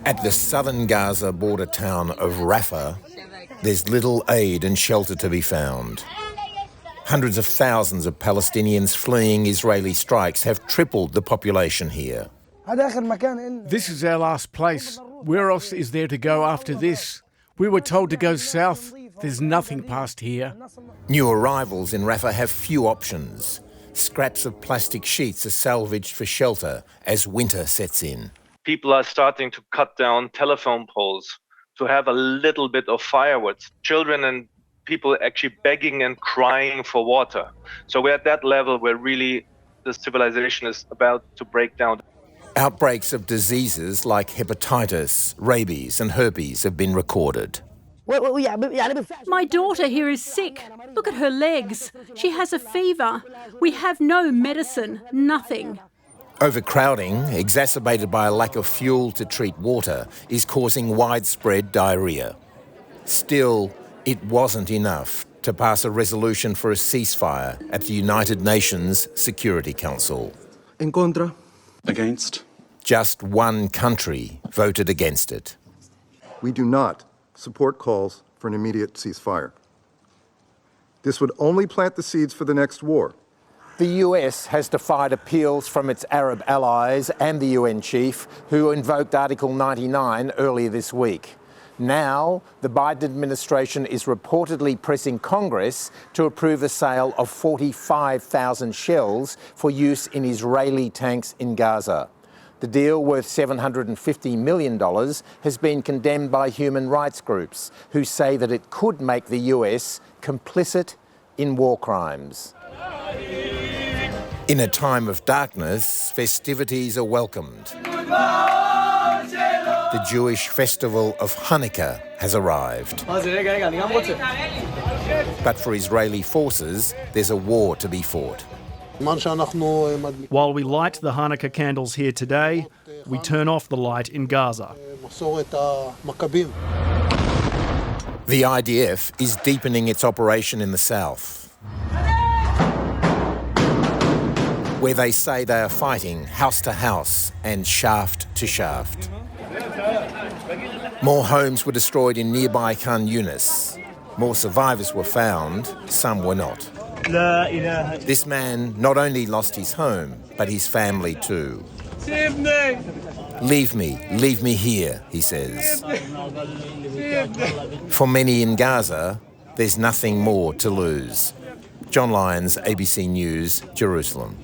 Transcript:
At the southern Gaza border town of Rafah, there's little aid and shelter to be found. Hundreds of thousands of Palestinians fleeing Israeli strikes have tripled the population here. This is our last place. Where else is there to go after this? We were told to go south. There's nothing past here. New arrivals in Rafah have few options. Scraps of plastic sheets are salvaged for shelter as winter sets in. People are starting to cut down telephone poles to have a little bit of firewood. Children and people actually begging and crying for water. So we're at that level where really the civilization is about to break down. Outbreaks of diseases like hepatitis, rabies and herpes have been recorded. My daughter here is sick. Look at her legs. She has a fever. We have no medicine, nothing. Overcrowding, exacerbated by a lack of fuel to treat water, is causing widespread diarrhoea. Still, it wasn't enough to pass a resolution for a ceasefire at the United Nations Security Council. En contra. Against. Just one country voted against it. We do not support calls for an immediate ceasefire. This would only plant the seeds for the next war. The US has defied appeals from its Arab allies and the UN chief, who invoked Article 99 earlier this week. Now, the Biden administration is reportedly pressing Congress to approve a sale of 45,000 shells for use in Israeli tanks in Gaza. The deal, worth $750 million, has been condemned by human rights groups who say that it could make the US complicit in war crimes. In a time of darkness, festivities are welcomed. The Jewish festival of Hanukkah has arrived. But for Israeli forces, there's a war to be fought. While we light the Hanukkah candles here today, we turn off the light in Gaza. The IDF is deepening its operation in the south, where they say they are fighting house to house and shaft to shaft. More homes were destroyed in nearby Khan Yunis. More survivors were found, some were not. This man not only lost his home, but his family too. Leave me here, he says. For many in Gaza, there's nothing more to lose. John Lyons, ABC News, Jerusalem.